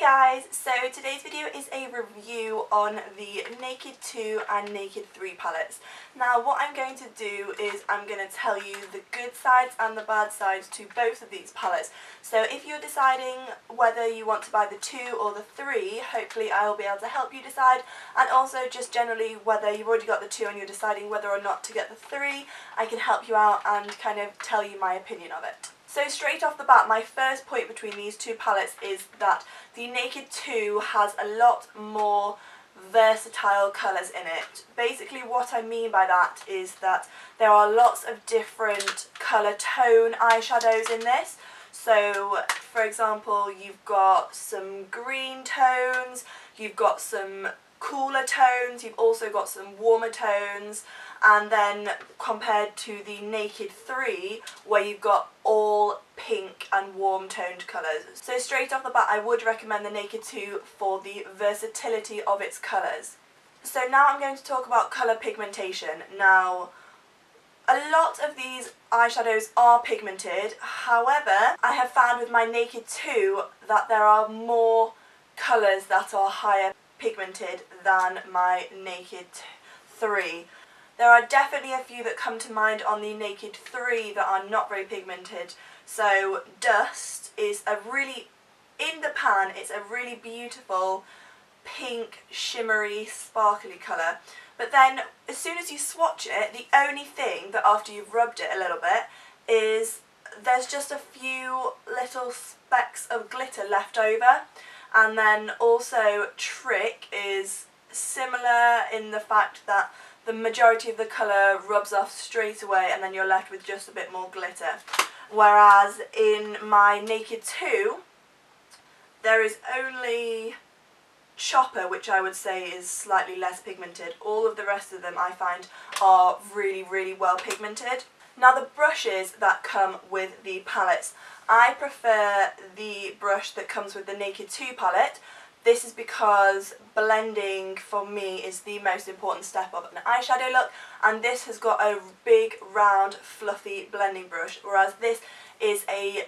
Hey guys, so today's video is a review on the Naked 2 and Naked 3 palettes. Now what I'm going to do is I'm going to tell you the good sides and the bad sides to both of these palettes. So if you're deciding whether you want to buy the 2 or the 3, hopefully I will be able to help you decide, and also just generally whether you've already got the 2 and you're deciding whether or not to get the 3, I can help you out and kind of tell you my opinion of it. So straight off the bat, my first point between these two palettes is that the Naked 2 has a lot more versatile colours in it. Basically what I mean by that is that there are lots of different colour tone eyeshadows in this. So for example, you've got some green tones, you've got some cooler tones, you've also got some warmer tones, and then compared to the Naked 3 where you've got all pink and warm toned colours. So straight off the bat I would recommend the Naked 2 for the versatility of its colours. So now I'm going to talk about colour pigmentation. Now a lot of these eyeshadows are pigmented, however I have found with my Naked 2 that there are more colours that are higher pigmented than my Naked 3. There are definitely a few that come to mind on the Naked 3 that are not very pigmented. So Dust is a really, in the pan, it's a really beautiful pink, shimmery, sparkly colour. But then as soon as you swatch it, the only thing that after you've rubbed it a little bit is there's just a few little specks of glitter left over. And then also Trick is similar in the fact that the majority of the colour rubs off straight away and then you're left with just a bit more glitter. Whereas in my Naked 2 there is only Chopper, which I would say is slightly less pigmented. All of the rest of them I find are really well pigmented. Now the brushes that come with the palettes, I prefer the brush that comes with the Naked 2 palette. This is because blending for me is the most important step of an eyeshadow look, and this has got a big round fluffy blending brush, whereas this is a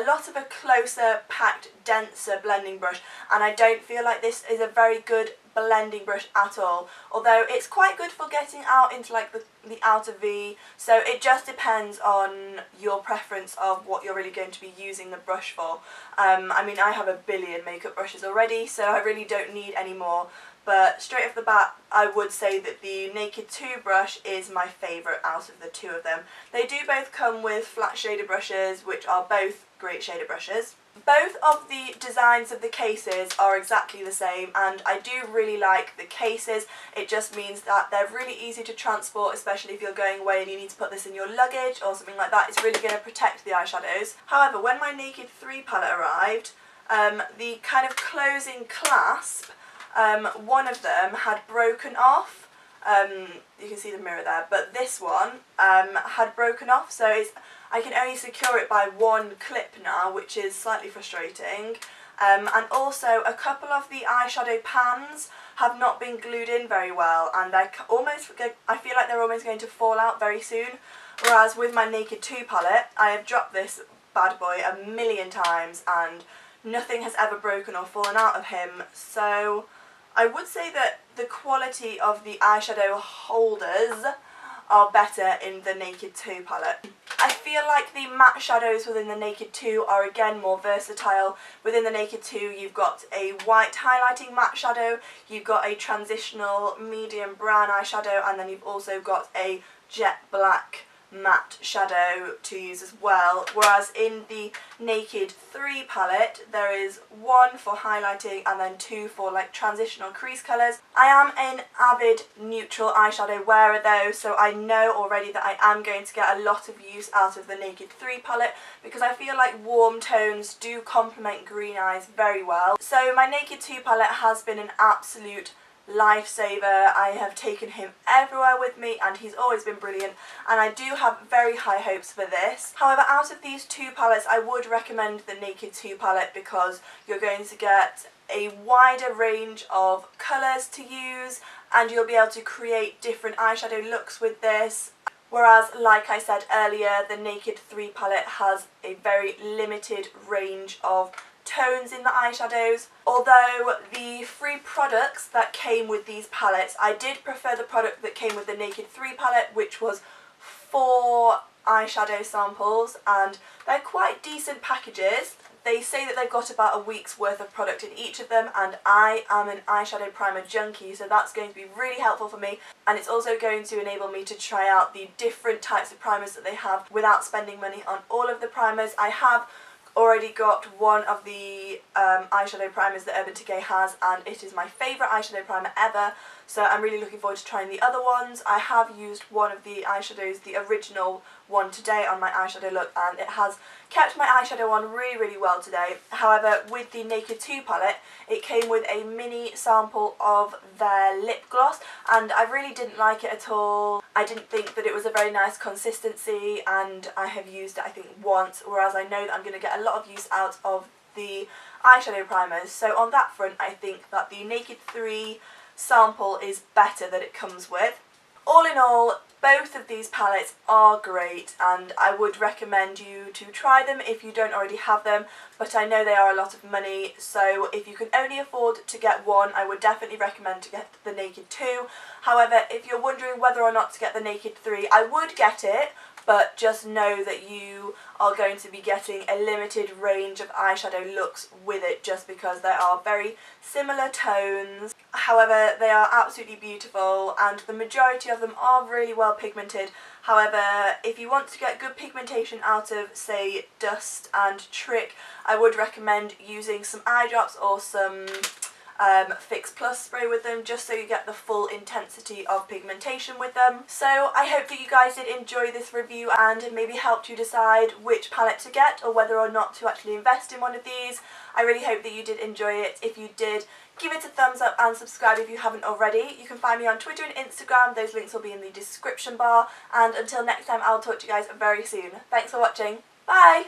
lot of a closer, packed, denser blending brush, and I don't feel like this is a very good blending brush at all, although it's quite good for getting out into like the outer V, so it just depends on your preference of what you're really going to be using the brush for. I mean, I have a billion makeup brushes already, so I really don't need any more, but straight off the bat I would say that the Naked 2 brush is my favourite out of the two of them. They do both come with flat shader brushes, which are both great shader brushes. Both of the designs of the cases are exactly the same, and I do really like the cases. It just means that they're really easy to transport, especially if you're going away and you need to put this in your luggage or something like that. It's really going to protect the eyeshadows. However, when my Naked 3 palette arrived, the kind of closing clasp, one of them had broken off. You can see the mirror there, but this one had broken off, so I can only secure it by one clip now, which is slightly frustrating. And also a couple of the eyeshadow pans have not been glued in very well, and I feel like they're almost going to fall out very soon. Whereas with my Naked 2 palette, I have dropped this bad boy a million times and nothing has ever broken or fallen out of him. So I would say that the quality of the eyeshadow holders are better in the Naked 2 palette. I feel like the matte shadows within the Naked 2 are again more versatile. Within the Naked 2 you've got a white highlighting matte shadow, you've got a transitional medium brown eyeshadow, and then you've also got a jet black matte shadow to use as well, whereas in the Naked 3 palette there is one for highlighting and then two for like transitional crease colours. I am an avid neutral eyeshadow wearer though, so I know already that I am going to get a lot of use out of the Naked 3 palette because I feel like warm tones do complement green eyes very well. So my Naked 2 palette has been an absolute lifesaver. I have taken him everywhere with me and he's always been brilliant, and I do have very high hopes for this. However, out of these two palettes I would recommend the Naked 2 palette because you're going to get a wider range of colours to use and you'll be able to create different eyeshadow looks with this. Whereas, like I said earlier, the Naked 3 palette has a very limited range of tones in the eyeshadows. Although the free products that came with these palettes, I did prefer the product that came with the Naked 3 palette, which was 4 eyeshadow samples, and they're quite decent packages. They say that they've got about a week's worth of product in each of them, and I am an eyeshadow primer junkie, so that's going to be really helpful for me, and it's also going to enable me to try out the different types of primers that they have without spending money on all of the primers. I have already got one of the eyeshadow primers that Urban Decay has, and it is my favourite eyeshadow primer ever, so I'm really looking forward to trying the other ones. I have used one of the eyeshadows, the original one, today on my eyeshadow look, and it has kept my eyeshadow on really, really well today. However, with the Naked 2 palette, it came with a mini sample of their lip gloss, and I really didn't like it at all. I didn't think that it was a very nice consistency, and I have used it I think once, whereas I know that I'm going to get a lot of use out of the eyeshadow primers. So on that front, I think that the Naked 3 sample is better that it comes with. All in all, both of these palettes are great, and I would recommend you to try them if you don't already have them, but I know they are a lot of money, so if you can only afford to get one, I would definitely recommend to get the Naked 2. However, if you're wondering whether or not to get the Naked 3, I would get it, but just know that you are going to be getting a limited range of eyeshadow looks with it, just because they are very similar tones. However, they are absolutely beautiful, and the majority of them are really well pigmented. However, if you want to get good pigmentation out of, say, Dust and Trick, I would recommend using some eye drops or some Fix Plus spray with them, just so you get the full intensity of pigmentation with them. So I hope that you guys did enjoy this review and maybe helped you decide which palette to get or whether or not to actually invest in one of these. I really hope that you did enjoy it. If you did, give it a thumbs up and subscribe if you haven't already. You can find me on Twitter and Instagram, those links will be in the description bar, and until next time, I'll talk to you guys very soon. Thanks for watching, bye!